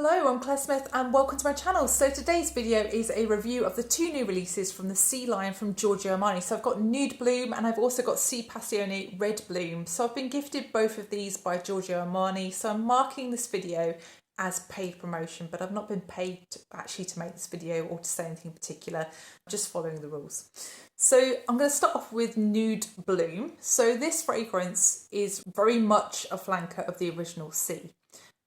Hello, I'm Claire Smith and welcome to my channel. So today's video is a review of the two new releases from the Si line from Giorgio Armani. So I've got Nude Bloom and I've also got Si Passione Red Bloom. So I've been gifted both of these by Giorgio Armani. So I'm marking this video as paid promotion, but I've not been paid actually to make this video or to say anything in particular, I'm just following the rules. So I'm going to start off with Nude Bloom. So this fragrance is very much a flanker of the original Si.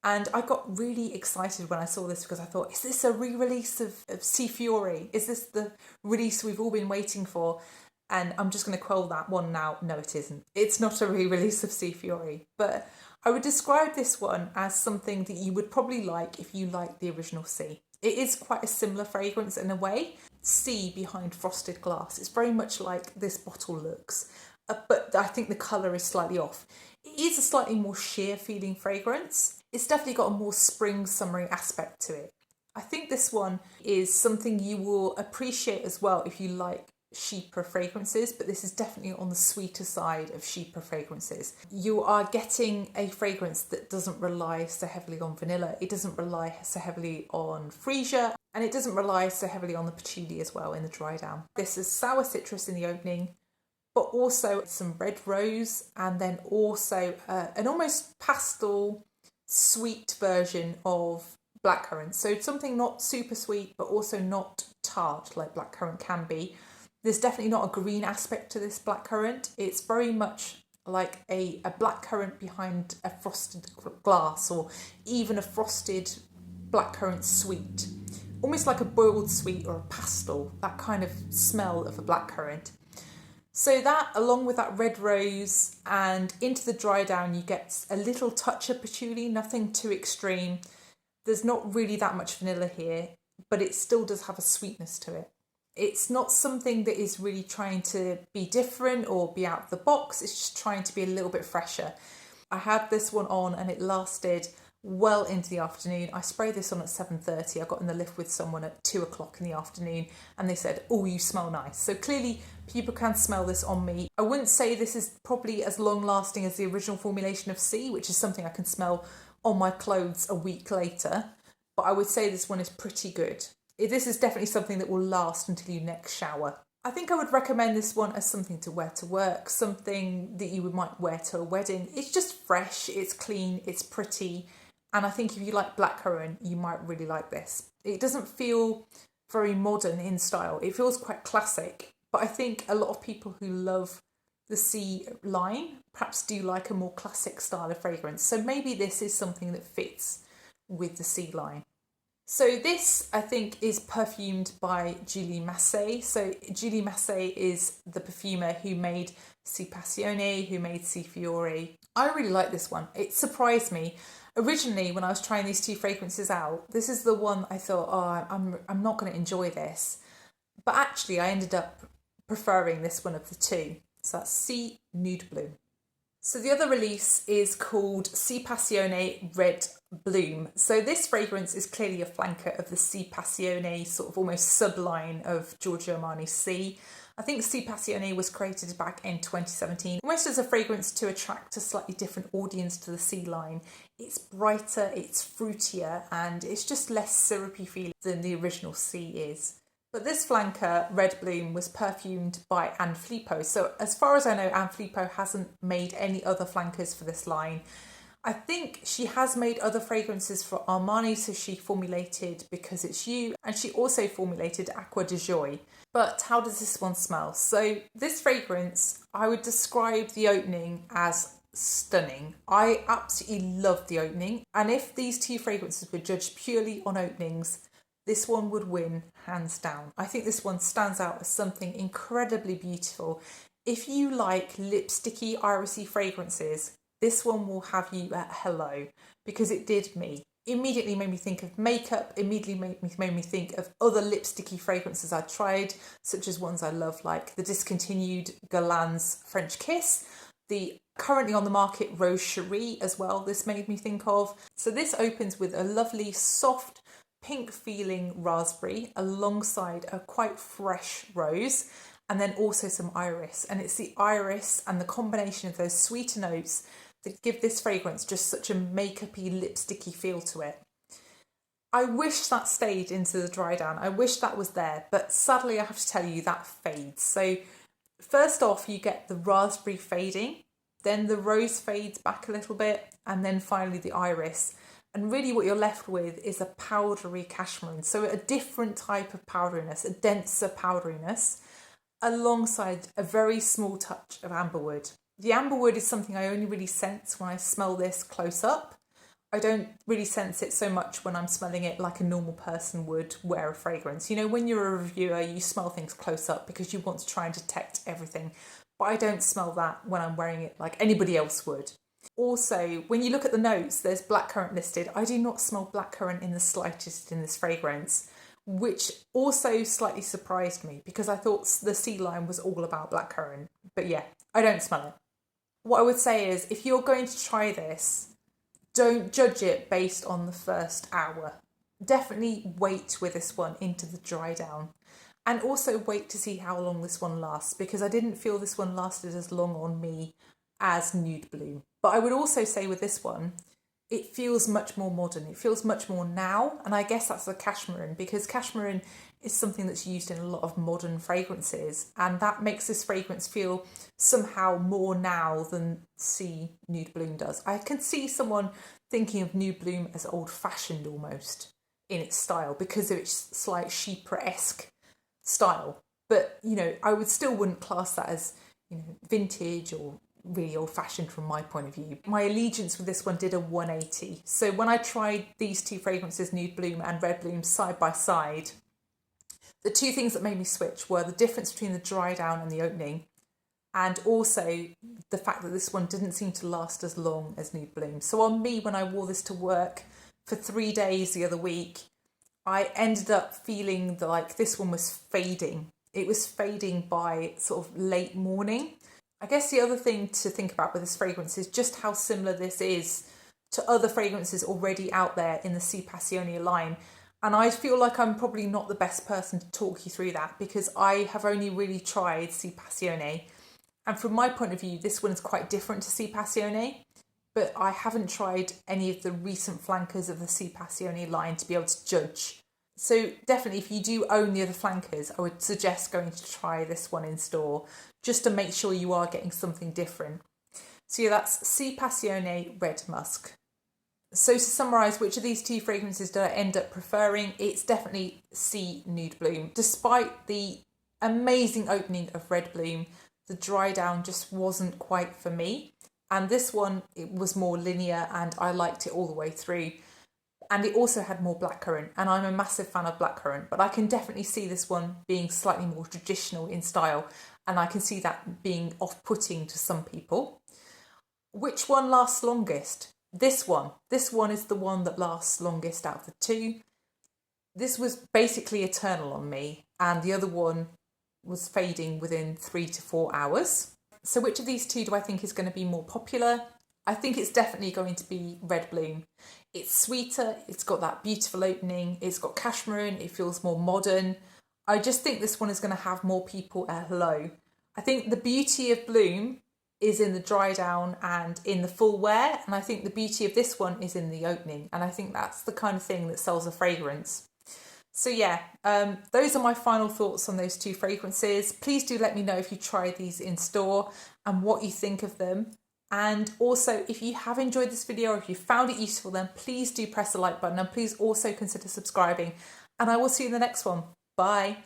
And I got really excited when I saw this because I thought, is this a re-release of Si Fiori? Is this the release we've all been waiting for? And I'm just going to quell that one now. No, it isn't. It's not a re-release of Si Fiori. But I would describe this one as something that you would probably like if you like the original Si. It is quite a similar fragrance in a way. Si behind frosted glass. It's very much like this bottle looks. But I think the colour is slightly off. It is a slightly more sheer feeling fragrance. It's definitely got a more spring summery aspect to it. I think this one is something you will appreciate as well if you like cheaper fragrances, but this is definitely on the sweeter side of cheaper fragrances. You are getting a fragrance that doesn't rely so heavily on vanilla. It doesn't rely so heavily on freesia, and it doesn't rely so heavily on the patchouli as well in the dry down. This is sour citrus in the opening, but also some red rose, and then also an almost pastel sweet version of blackcurrant. So something not super sweet, but also not tart like blackcurrant can be. There's definitely not a green aspect to this blackcurrant. It's very much like a blackcurrant behind a frosted glass, or even a frosted blackcurrant sweet. Almost like a boiled sweet or a pastel, that kind of smell of a blackcurrant. So that, along with that red rose, and into the dry down you get a little touch of patchouli, nothing too extreme. There's not really that much vanilla here, but it still does have a sweetness to it. It's not something that is really trying to be different or be out of the box, it's just trying to be a little bit fresher. I had this one on and it lasted well into the afternoon. I sprayed this on at 7:30. I got in the lift with someone at 2 o'clock in the afternoon and they said, oh, you smell nice. So clearly people can smell this on me. I wouldn't say this is probably as long lasting as the original formulation of Si, which is something I can smell on my clothes a week later, but I would say this one is pretty good. This is definitely something that will last until you next shower. I think I would recommend this one as something to wear to work, something that you might wear to a wedding. It's just fresh, it's clean, it's pretty. And I think if you like blackcurrant, you might really like this. It doesn't feel very modern in style. It feels quite classic. But I think a lot of people who love the Si line perhaps do like a more classic style of fragrance. So maybe this is something that fits with the Si line. So this, I think, is perfumed by Julie Massé. So Julie Massé is the perfumer who made Si Passione, who made Si Fiori. I really like this one. It surprised me. Originally, when I was trying these two fragrances out, this is the one I thought, oh, I'm not going to enjoy this. But actually, I ended up preferring this one of the two. So that's Si Nude Bloom. So the other release is called Si Passione Red Bloom. So this fragrance is clearly a flanker of the Si Passione sort of almost subline of Giorgio Armani Si. I think Si Passione was created back in 2017, almost as a fragrance to attract a slightly different audience to the Si line. It's brighter, it's fruitier, and it's just less syrupy feeling than the original Si is. But this flanker, Red Bloom, was perfumed by Anne Filippo. So as far as I know, Anne Filippo hasn't made any other flankers for this line. I think she has made other fragrances for Armani, so she formulated Because It's You, and she also formulated Acqua di Joy. But how does this one smell? So this fragrance, I would describe the opening as stunning. I absolutely love the opening. And if these two fragrances were judged purely on openings, this one would win hands down. I think this one stands out as something incredibly beautiful. If you like lipsticky, irisy fragrances, this one will have you at hello, because it did me. Immediately made me think of makeup, immediately made me think of other lipsticky fragrances I tried, such as ones I love, like the discontinued Guerlain's French Kiss, the currently on the market Rose Cherie as well, this made me think of. So this opens with a lovely soft pink feeling raspberry alongside a quite fresh rose, and then also some iris. And it's the iris and the combination of those sweeter notes that give this fragrance just such a makeup-y, lipsticky feel to it. I wish that stayed into the dry down. I wish that was there, but sadly I have to tell you that fades. So first off, you get the raspberry fading, then the rose fades back a little bit, and then finally the iris. And really what you're left with is a powdery cashmere. So a different type of powderiness, a denser powderiness, alongside a very small touch of amberwood. The amberwood is something I only really sense when I smell this close up. I don't really sense it so much when I'm smelling it like a normal person would wear a fragrance. You know, when you're a reviewer, you smell things close up because you want to try and detect everything. But I don't smell that when I'm wearing it like anybody else would. Also, when you look at the notes, there's blackcurrant listed. I do not smell blackcurrant in the slightest in this fragrance, which also slightly surprised me because I thought the Si line was all about blackcurrant. But yeah, I don't smell it. What I would say is, if you're going to try this, don't judge it based on the first hour. Definitely wait with this one into the dry down. And also wait to see how long this one lasts, because I didn't feel this one lasted as long on me as Nude Bloom. But I would also say with this one, it feels much more modern. It feels much more now. And I guess that's the cashmere, because cashmere is something that's used in a lot of modern fragrances. And that makes this fragrance feel somehow more now than Si Nude Bloom does. I can see someone thinking of Nude Bloom as old-fashioned almost in its style because of its slight chypre-esque style. But, you know, I wouldn't class that as, you know, vintage or really old-fashioned from my point of view. My allegiance with this one did a 180. So when I tried these two fragrances, Nude Bloom and Red Bloom, side by side, the two things that made me switch were the difference between the dry down and the opening, and also the fact that this one didn't seem to last as long as Nude Bloom. So on me, when I wore this to work for 3 days the other week, I ended up feeling like this one was fading. It was fading by sort of late morning. I guess the other thing to think about with this fragrance is just how similar this is to other fragrances already out there in the Si Passione line. And I feel like I'm probably not the best person to talk you through that because I have only really tried Si Passione. And from my point of view, this one is quite different to Si Passione, but I haven't tried any of the recent flankers of the Si Passione line to be able to judge. So definitely, if you do own the other flankers, I would suggest going to try this one in store just to make sure you are getting something different. So yeah, that's Si Passione Red Musk. So to summarise, which of these two fragrances did I end up preferring? It's definitely Si Nude Bloom. Despite the amazing opening of Red Bloom, the dry down just wasn't quite for me. And this one, it was more linear and I liked it all the way through. And it also had more blackcurrant, and I'm a massive fan of blackcurrant, but I can definitely see this one being slightly more traditional in style, and I can see that being off-putting to some people. Which one lasts longest? This one. This one is the one that lasts longest out of the two. This was basically eternal on me, and the other one was fading within 3 to 4 hours. So which of these two do I think is going to be more popular? I think it's definitely going to be Red Bloom. It's sweeter, it's got that beautiful opening, it's got cashmere in, it feels more modern. I just think this one is going to have more people at hello. I think the beauty of Bloom is in the dry down and in the full wear, and I think the beauty of this one is in the opening, and I think that's the kind of thing that sells a fragrance. So yeah, those are my final thoughts on those two fragrances. Please do let me know if you try these in store and what you think of them. And also, if you have enjoyed this video or if you found it useful, then please do press the like button and please also consider subscribing. And I will see you in the next one. Bye.